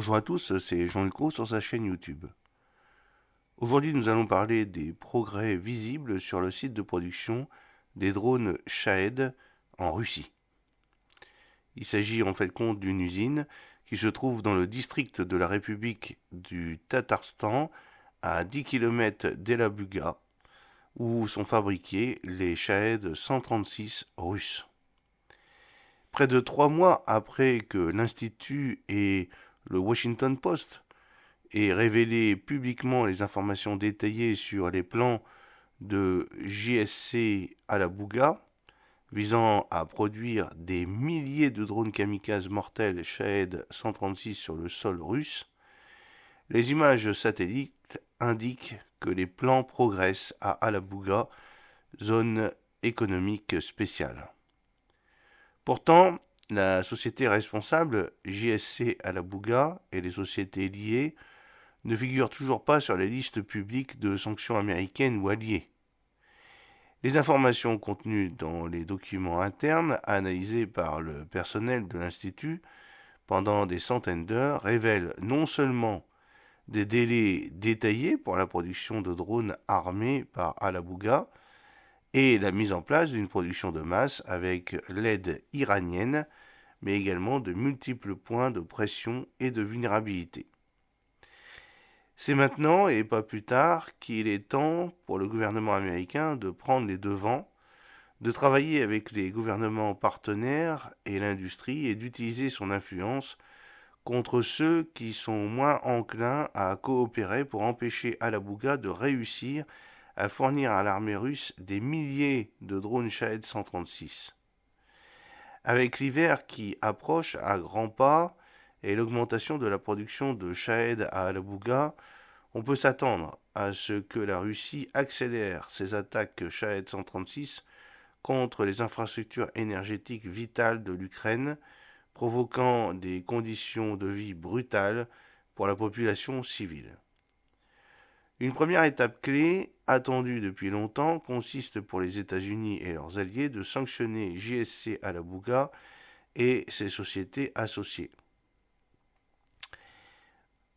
Bonjour à tous, c'est Jean Lucro sur sa chaîne YouTube. Aujourd'hui, nous allons parler des progrès visibles sur le site de production des drones Shahed en Russie. Il s'agit en fait compte d'une usine qui se trouve dans le district de la République du Tatarstan, à 10 km d'Elabuga, où sont fabriqués les Shahed 136 russes. Près de 3 mois après que l'Institut et le Washington Post aient révélé publiquement les informations détaillées sur les plans de JSC à la Bouga, visant à produire des milliers de drones kamikazes mortels Shahed 136 sur le sol russe, les images satellites indiquent que les plans progressent à Alabuga, zone économique spéciale. Pourtant, la société responsable, JSC Alabuga, et les sociétés liées ne figurent toujours pas sur les listes publiques de sanctions américaines ou alliées. Les informations contenues dans les documents internes analysés par le personnel de l'Institut pendant des centaines d'heures révèlent non seulement des délais détaillés pour la production de drones armés par Alabuga et la mise en place d'une production de masse avec l'aide iranienne, mais également de multiples points de pression et de vulnérabilité. C'est maintenant, et pas plus tard, qu'il est temps pour le gouvernement américain de prendre les devants, de travailler avec les gouvernements partenaires et l'industrie et d'utiliser son influence contre ceux qui sont moins enclins à coopérer pour empêcher Alabuga de réussir à fournir à l'armée russe des milliers de drones Shahed 136. Avec l'hiver qui approche à grands pas et l'augmentation de la production de Shahed à Alabuga, on peut s'attendre à ce que la Russie accélère ses attaques Shahed 136 contre les infrastructures énergétiques vitales de l'Ukraine, provoquant des conditions de vie brutales pour la population civile. Une première étape clé, attendue depuis longtemps, consiste pour les États-Unis et leurs alliés de sanctionner JSC Alabuga et ses sociétés associées.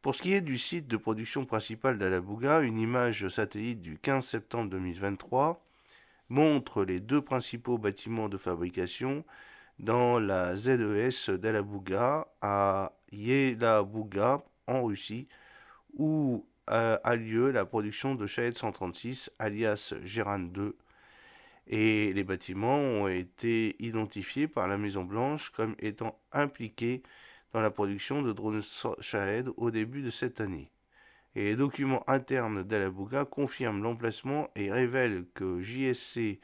Pour ce qui est du site de production principal d'Alabuga, une image satellite du 15 septembre 2023 montre les deux principaux bâtiments de fabrication dans la ZES d'Alabuga à Yelabuga en Russie, où a lieu la production de Shahed 136, alias Geran 2, et les bâtiments ont été identifiés par la Maison-Blanche comme étant impliqués dans la production de drones Shahed au début de cette année. Et les documents internes d'Alabuga confirment l'emplacement et révèlent que JSC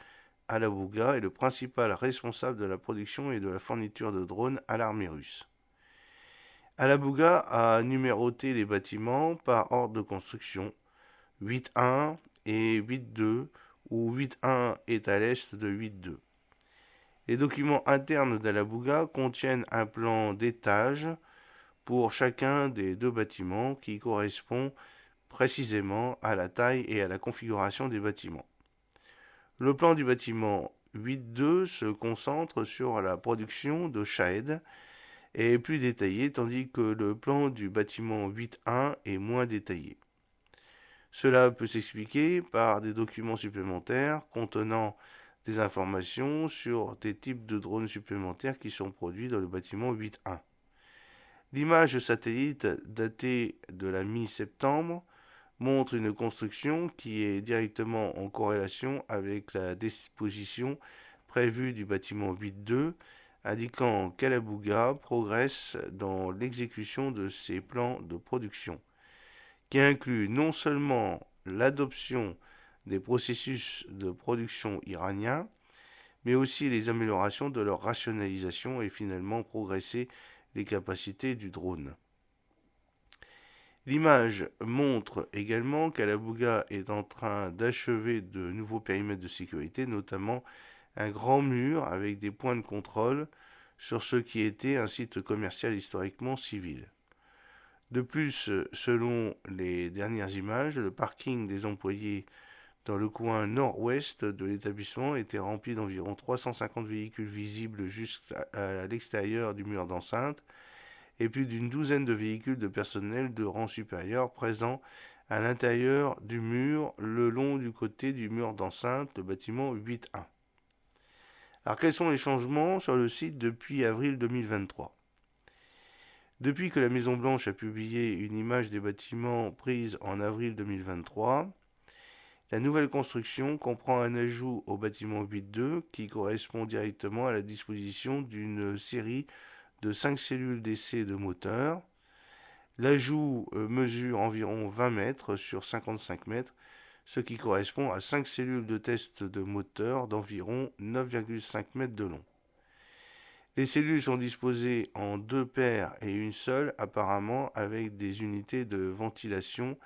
Alabuga est le principal responsable de la production et de la fourniture de drones à l'armée russe. Alabuga a numéroté les bâtiments par ordre de construction, 8.1 et 8.2, où 8.1 est à l'est de 8.2. Les documents internes d'Alabuga contiennent un plan d'étage pour chacun des deux bâtiments qui correspond précisément à la taille et à la configuration des bâtiments. Le plan du bâtiment 8.2 se concentre sur la production de Shahed et est plus détaillé, tandis que le plan du bâtiment 8.1 est moins détaillé. Cela peut s'expliquer par des documents supplémentaires contenant des informations sur des types de drones supplémentaires qui sont produits dans le bâtiment 8.1. L'image satellite datée de la mi-septembre montre une construction qui est directement en corrélation avec la disposition prévue du bâtiment 8.2, indiquant qu'Alabuga progresse dans l'exécution de ses plans de production, qui inclut non seulement l'adoption des processus de production iraniens, mais aussi les améliorations de leur rationalisation et finalement progresser les capacités du drone. L'image montre également qu'Alabuga est en train d'achever de nouveaux périmètres de sécurité, notamment un grand mur avec des points de contrôle sur ce qui était un site commercial historiquement civil. De plus, selon les dernières images, le parking des employés dans le coin nord-ouest de l'établissement était rempli d'environ 350 véhicules visibles jusqu'à l'extérieur du mur d'enceinte, et plus d'une douzaine de véhicules de personnel de rang supérieur présents à l'intérieur du mur, le long du côté du mur d'enceinte, le bâtiment 8-1. Alors quels sont les changements sur le site depuis avril 2023 ? Depuis que la Maison-Blanche a publié une image des bâtiments prise en avril 2023, la nouvelle construction comprend un ajout au bâtiment 8-2 qui correspond directement à la disposition d'une série de 5 cellules d'essai de moteur. L'ajout mesure environ 20 mètres sur 55 mètres, ce qui correspond à 5 cellules de test de moteur d'environ 9,5 mètres de long. Les cellules sont disposées en 2 paires et une seule, apparemment avec des unités de ventilation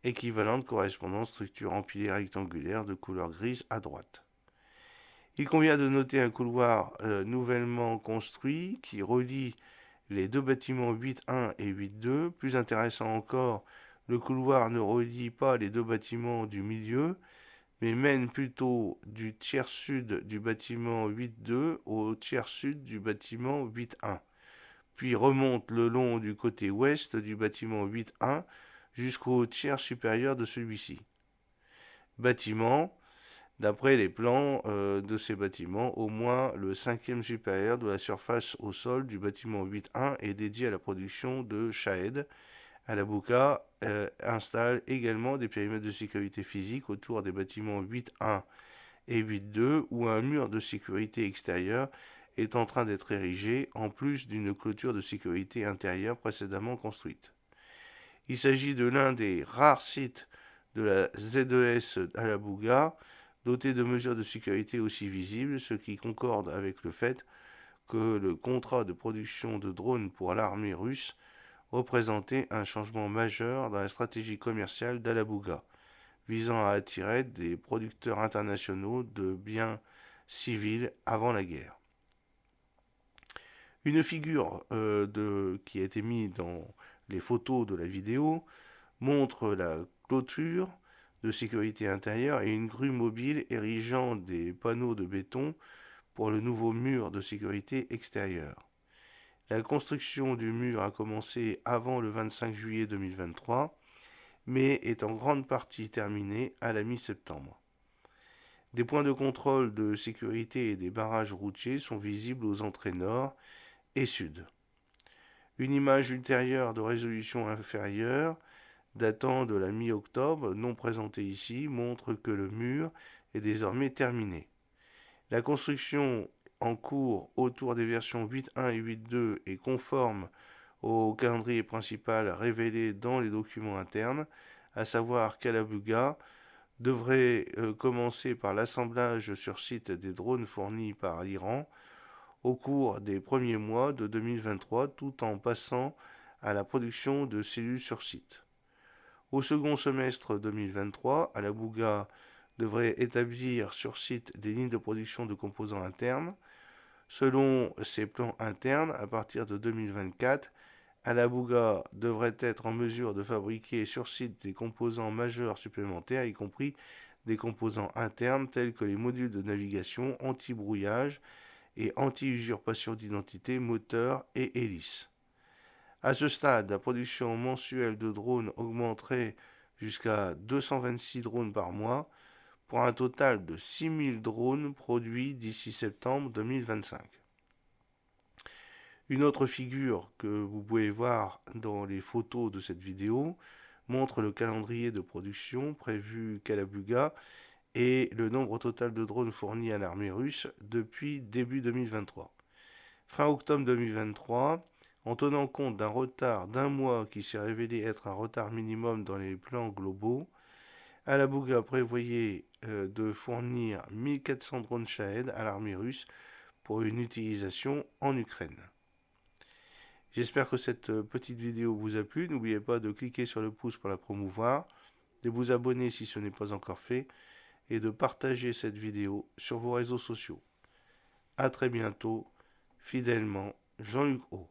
équivalentes correspondant structure empilée rectangulaire de couleur grise à droite. Il convient de noter un couloir nouvellement construit qui relie les deux bâtiments 8.1 et 8.2. Plus intéressant encore, le couloir ne relie pas les deux bâtiments du milieu, mais mène plutôt du tiers sud du bâtiment 8.2 au tiers sud du bâtiment 8.1, puis remonte le long du côté ouest du bâtiment 8.1 jusqu'au tiers supérieur de celui-ci. Bâtiment, d'après les plans de ces bâtiments, au moins le cinquième supérieur de la surface au sol du bâtiment 8.1 est dédié à la production de Shahed. Alabuka installe également des périmètres de sécurité physique autour des bâtiments 8.1 et 8.2 où un mur de sécurité extérieure est en train d'être érigé en plus d'une clôture de sécurité intérieure précédemment construite. Il s'agit de l'un des rares sites de la ZES Alabuga doté de mesures de sécurité aussi visibles, ce qui concorde avec le fait que le contrat de production de drones pour l'armée russe représentait un changement majeur dans la stratégie commerciale d'Alabuga, visant à attirer des producteurs internationaux de biens civils avant la guerre. Une figure qui a été mise dans les photos de la vidéo montre la clôture de sécurité intérieure et une grue mobile érigeant des panneaux de béton pour le nouveau mur de sécurité extérieure. La construction du mur a commencé avant le 25 juillet 2023, mais est en grande partie terminée à la mi-septembre. Des points de contrôle de sécurité et des barrages routiers sont visibles aux entrées nord et sud. Une image ultérieure de résolution inférieure, datant de la mi-octobre, non présentée ici, montre que le mur est désormais terminé. La construction en cours autour des versions 8.1 et 8.2 est conforme au calendrier principal révélé dans les documents internes, à savoir qu'Alabuga devrait commencer par l'assemblage sur site des drones fournis par l'Iran au cours des premiers mois de 2023, tout en passant à la production de cellules sur site. Au second semestre 2023, Alabuga devrait établir sur site des lignes de production de composants internes. Selon ses plans internes, à partir de 2024, Alabuga devrait être en mesure de fabriquer sur site des composants majeurs supplémentaires, y compris des composants internes tels que les modules de navigation, anti-brouillage et anti-usurpation d'identité, moteur et hélice. À ce stade, la production mensuelle de drones augmenterait jusqu'à 226 drones par mois, pour un total de 6000 drones produits d'ici septembre 2025. Une autre figure que vous pouvez voir dans les photos de cette vidéo montre le calendrier de production prévu qu'Alabuga et le nombre total de drones fournis à l'armée russe depuis début 2023. Fin octobre 2023, en tenant compte d'un retard d'un mois qui s'est révélé être un retard minimum dans les plans globaux, Alabuga prévoyait de fournir 1400 drones Shahed à l'armée russe pour une utilisation en Ukraine. J'espère que cette petite vidéo vous a plu. N'oubliez pas de cliquer sur le pouce pour la promouvoir, de vous abonner si ce n'est pas encore fait et de partager cette vidéo sur vos réseaux sociaux. A très bientôt, fidèlement, Jean-Luc O.